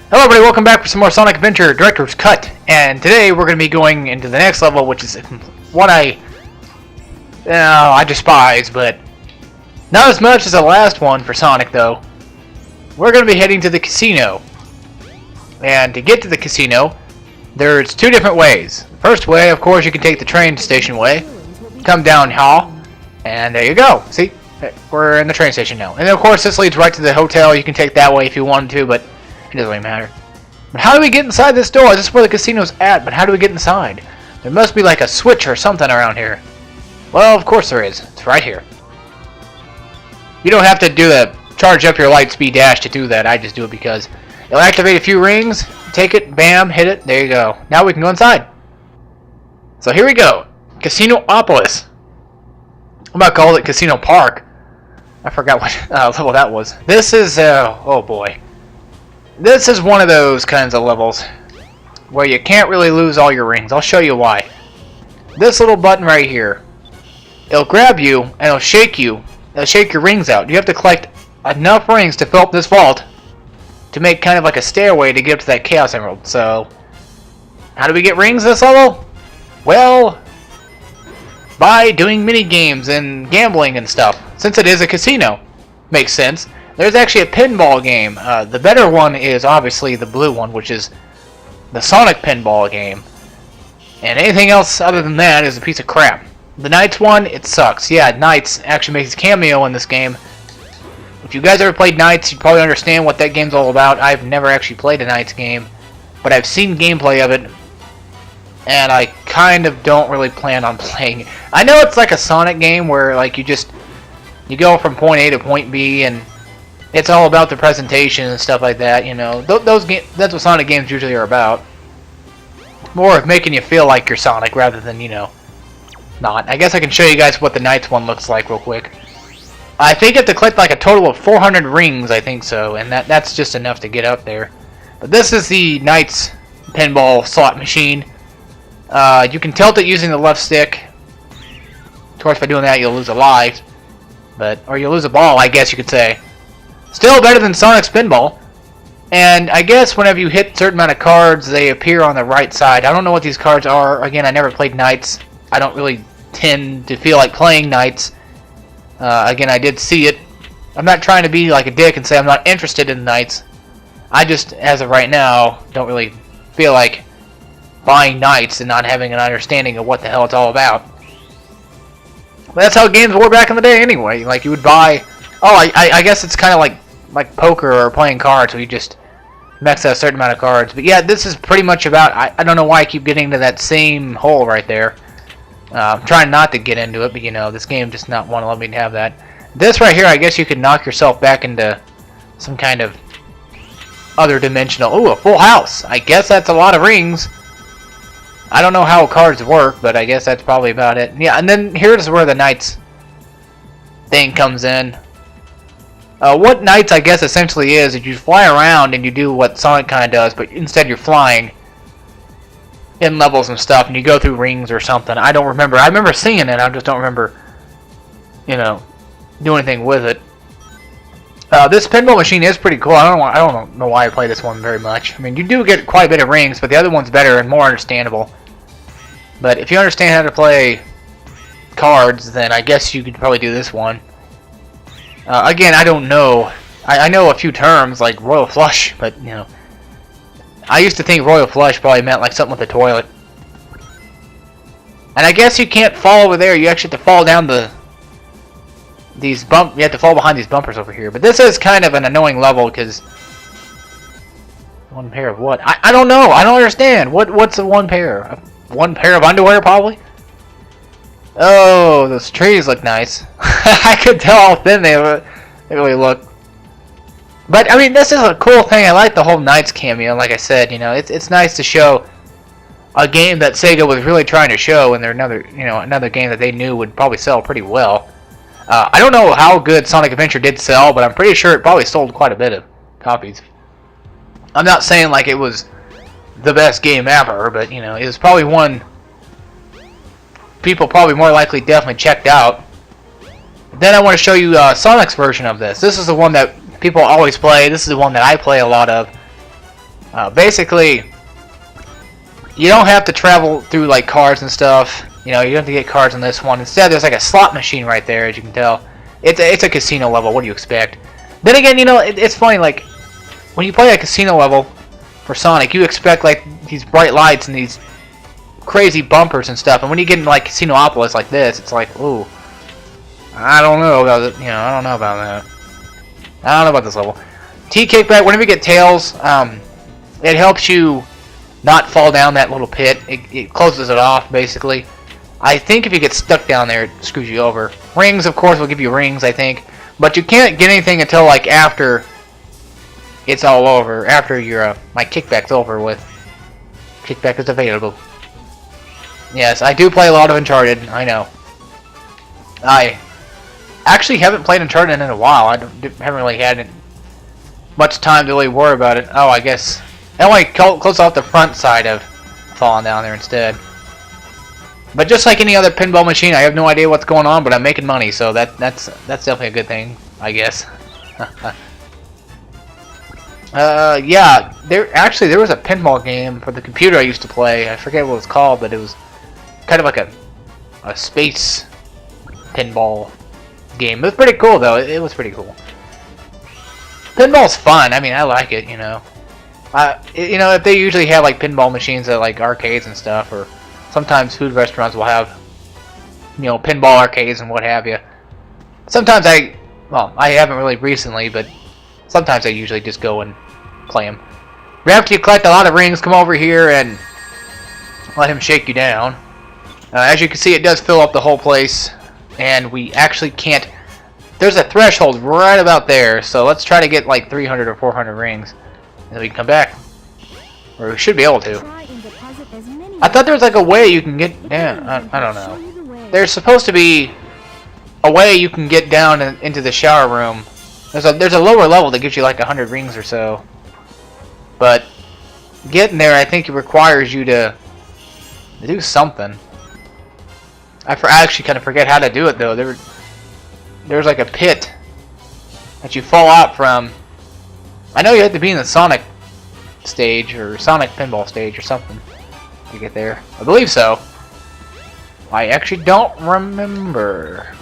Hello everybody, welcome back for some more Sonic Adventure Director's Cut. And today we're going to be going into the next level, which is what I despise, but not as much as the last one for Sonic though. We're going to be heading to the casino. And to get to the casino, there's two different ways. The first way, of course, you can take the train station way, come down hall, and there you go. See, we're in the train station now. And of course this leads right to the hotel. You can take that way if you wanted to, but it doesn't really matter. But how do we get inside this door? This is where the casino's at, but how do we get inside? There must be like a switch or something around here. Well, of course there is. It's right here. You don't have to do the charge up your light speed dash to do that. I just do it because it'll activate a few rings, take it, bam, hit it, there you go. Now we can go inside. So here we go. Casinopolis. I'm about to call it Casino Park. I forgot what level that was. This is, oh boy. This is one of those kinds of levels where you can't really lose all your rings. I'll show you why. This little button right here, it'll grab you and it'll shake you. It'll shake your rings out. You have to collect enough rings to fill up this vault to make kind of like a stairway to get up to that Chaos Emerald. So, how do we get rings this level? Well, by doing mini games and gambling and stuff. Since it is a casino, makes sense. There's actually a pinball game. The better one is obviously the blue one, which is the Sonic pinball game. And anything else other than that is a piece of crap. The Knights one, it sucks. Yeah, Knights actually makes a cameo in this game. If you guys ever played Knights, you'd probably understand what that game's all about. I've never actually played a Knights game, but I've seen gameplay of it, and I kind of don't really plan on playing it. I know it's like a Sonic game where like you go from point A to point B, and it's all about the presentation and stuff like that, you know. That's what Sonic games usually are about. More of making you feel like you're Sonic rather than, you know, not. I guess I can show you guys what the Knights one looks like real quick. I think you have to collect like a total of 400 rings, I think so, and that's just enough to get up there. But this is the Knights pinball slot machine. You can tilt it using the left stick. Of course, by doing that, you'll lose a life. Or you'll lose a ball, I guess you could say. Still better than Sonic's pinball. And I guess whenever you hit a certain amount of cards, they appear on the right side. I don't know what these cards are. Again, I never played Knights. I don't really tend to feel like playing Knights. Again, I did see it. I'm not trying to be like a dick and say I'm not interested in Knights. I just, as of right now, don't really feel like buying Knights and not having an understanding of what the hell it's all about. But that's how games were back in the day anyway. Like, you would buy... Oh, I guess it's kind of like poker or playing cards, where you just max out a certain amount of cards. But yeah, this is pretty much about... I don't know why I keep getting into that same hole right there. I'm trying not to get into it, but you know, this game just not want to let me have that. This right here, I guess you could knock yourself back into some kind of other dimensional... Ooh, a full house! I guess that's a lot of rings. I don't know how cards work, but I guess that's probably about it. Yeah, and then here's where the Knights thing comes in. What Knights, I guess, essentially is you fly around and you do what Sonic kind of does, but instead you're flying in levels and stuff, and you go through rings or something. I don't remember. I remember seeing it, I just don't remember, you know, doing anything with it. This pinball machine is pretty cool. I don't know why I play this one very much. I mean, you do get quite a bit of rings, but the other one's better and more understandable. But if you understand how to play cards, then I guess you could probably do this one. Again, I don't know. I know a few terms like Royal Flush, but, you know, I used to think Royal Flush probably meant like something with the toilet. And I guess you can't fall over there. You actually have to fall down you have to fall behind these bumpers over here. But this is kind of an annoying level because one pair of what? I don't know. I don't understand. What's the one pair? One pair of underwear, probably. Oh, those trees look nice. I could tell how thin they really look. But I mean, this is a cool thing. I like the whole Knights cameo. Like I said, you know, it's nice to show a game that Sega was really trying to show, and they're another game that they knew would probably sell pretty well. I don't know how good Sonic Adventure did sell, but I'm pretty sure it probably sold quite a bit of copies. I'm not saying like it was the best game ever, but you know, it was probably one people probably more likely definitely checked out. Then I want to show you Sonic's version of this. This is the one that people always play. This is the one that I play a lot of. Basically, you don't have to travel through like cars and stuff. You know, you don't have to get cards on this one. Instead, there's like a slot machine right there, as you can tell. It's a casino level. What do you expect? Then again, you know, it's funny. Like when you play a casino level for Sonic, you expect like these bright lights and these crazy bumpers and stuff. And when you get in like Casinopolis like this, it's like, ooh, I don't know about it. You know, I don't know about that. I don't know about this level. T kickback. Whenever you get tails, it helps you not fall down that little pit. It closes it off basically. I think if you get stuck down there, it screws you over. Rings, of course, will give you rings, I think. But you can't get anything until, like, after it's all over. After your, my kickback's over with. Kickback is available. Yes, I do play a lot of Uncharted, I know. I actually haven't played Uncharted in a while. I haven't really had much time to really worry about it. Oh, I guess I only close off the front side of falling down there instead. But just like any other pinball machine, I have no idea what's going on, but I'm making money, so that's definitely a good thing, I guess. Yeah, there was a pinball game for the computer I used to play. I forget what it was called, but it was kind of like a space pinball game. It was pretty cool, though. It was pretty cool. Pinball's fun. I mean, I like it, you know. You know, if they usually have like pinball machines at like arcades and stuff, or sometimes food restaurants will have, you know, pinball arcades and what have you. Sometimes I haven't really recently, but sometimes I usually just go and play them. After you collect a lot of rings, come over here and let him shake you down. As you can see, it does fill up the whole place, and we actually can't. There's a threshold right about there, so let's try to get like 300 or 400 rings, and then we can come back. Or we should be able to. I thought there was like a way you can get down. I don't know. There's supposed to be a way you can get down into the shower room. There's a lower level that gives you like 100 rings or so. But getting there, I think it requires you to do something. I actually kind of forget how to do it though. There's like a pit that you fall out from. I know you have to be in the Sonic stage or Sonic pinball stage or something to get there. I believe so. I actually don't remember.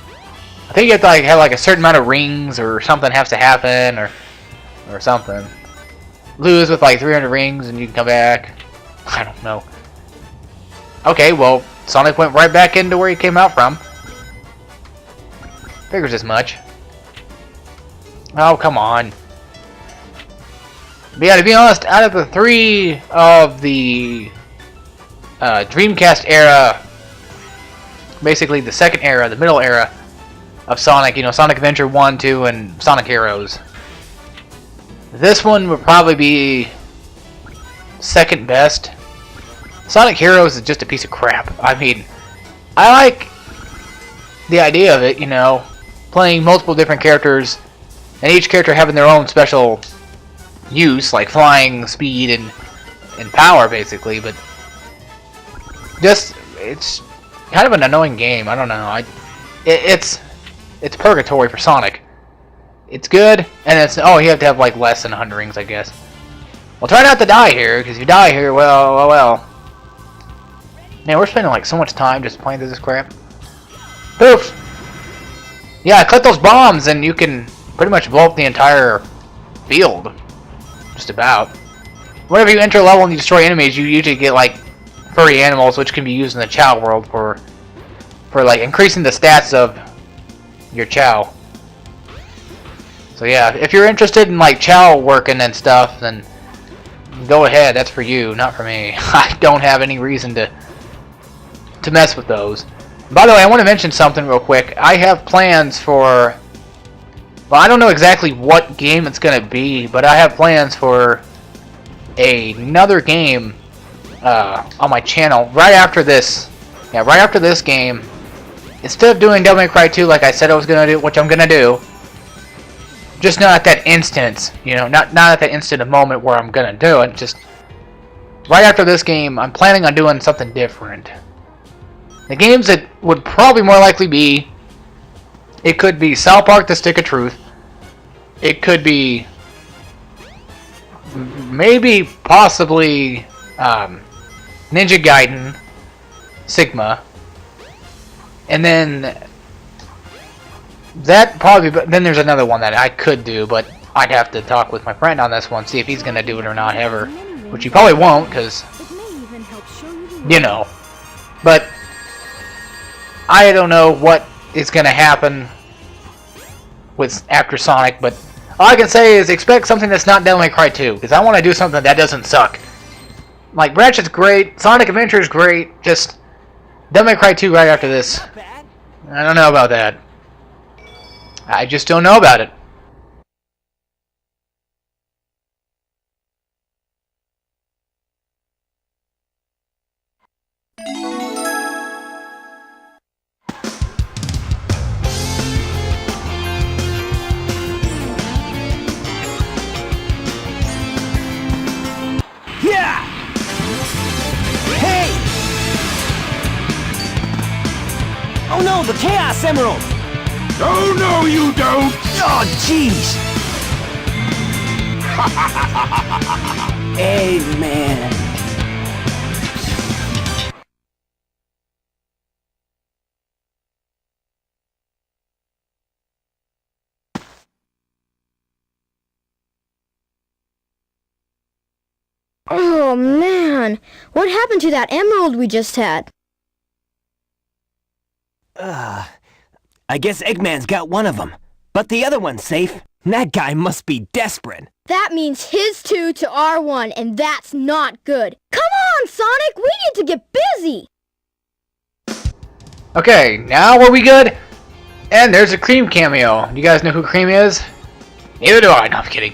I think you have to like have like a certain amount of rings or something has to happen or something. Lose with like 300 rings and you can come back. I don't know. Okay, well, Sonic went right back into where he came out from. Figures as much. Oh, come on. But yeah, to be honest, out of the three of the Dreamcast era, basically the second era, the middle era of Sonic, you know, Sonic Adventure 1, 2, and Sonic Heroes, this one would probably be second best. Sonic Heroes is just a piece of crap. I mean, I like the idea of it, you know, playing multiple different characters, and each character having their own special use, like flying, speed, and power, basically, but just, it's kind of an annoying game. I don't know. It's purgatory for Sonic. It's good, and it's, oh, you have to have like less than 100 rings, I guess. Well, try not to die here, because if you die here, well. Man, we're spending like so much time just playing through this crap. Poof! Yeah, collect those bombs, and you can pretty much blow up the entire field. Just about. Whenever you enter a level and you destroy enemies, you usually get like furry animals, which can be used in the Chow world for like increasing the stats of your Chow. So yeah, if you're interested in like Chow working and stuff, then go ahead. That's for you, not for me. I don't have any reason to mess with those. By the way, I want to mention something real quick. I have plans for, well, I don't know exactly what game it's going to be, but I have plans for another game on my channel right after this. Yeah, right after this game. Instead of doing Devil May Cry 2 like I said I was going to do, which I'm going to do, just not at that instance, you know, not at that instant of moment where I'm going to do it, just right after this game, I'm planning on doing something different. The games that would probably more likely be, it could be South Park: The Stick of Truth. It could be maybe, possibly, Ninja Gaiden, Sigma, and then that probably. But then there's another one that I could do, but I'd have to talk with my friend on this one, see if he's gonna do it or not ever, which he probably won't, cause you know. But I don't know what is gonna happen with after Sonic, but all I can say is expect something that's not Devil May Cry 2, because I want to do something that doesn't suck. Like, Ratchet's great, Sonic Adventure is great, just Devil May Cry 2 right after this. I don't know about that. I just don't know about it. Yeah! Hey! Oh no, the Chaos Emerald! Oh no, you don't! Oh, jeez! Hey, man. Oh man, what happened to that emerald we just had? I guess Eggman's got one of them. But the other one's safe. That guy must be desperate. That means his 2 to our 1, and that's not good. Come on, Sonic, we need to get busy! Okay, now are we good? And there's a Cream cameo. You guys know who Cream is? Neither do I. No, I'm kidding.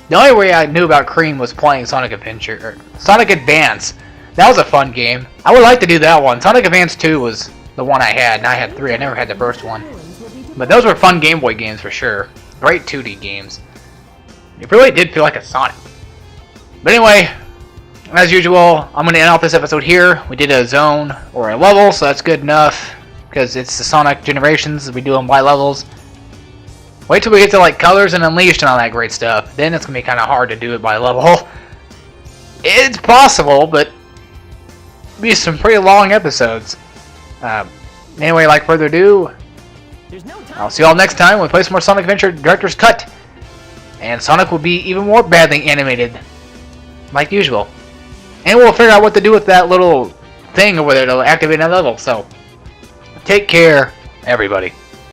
The only way I knew about Cream was playing Sonic Adventure, or Sonic Advance. That was a fun game. I would like to do that one. Sonic Advance 2 was the one I had, and I had 3. I never had the first one. But those were fun Game Boy games for sure. Great 2D games. It really did feel like a Sonic. But anyway, as usual, I'm going to end off this episode here. We did a zone or a level, so that's good enough. Because it's the Sonic Generations, we do them by levels. Wait till we get to like Colors and Unleashed and all that great stuff. Then it's going to be kind of hard to do it by level. It's possible, but it'll be some pretty long episodes. Anyway, like further ado, I'll see you all next time when we play some more Sonic Adventure Director's Cut. And Sonic will be even more badly animated, like usual. And we'll figure out what to do with that little thing over there to activate that level. So, take care, everybody.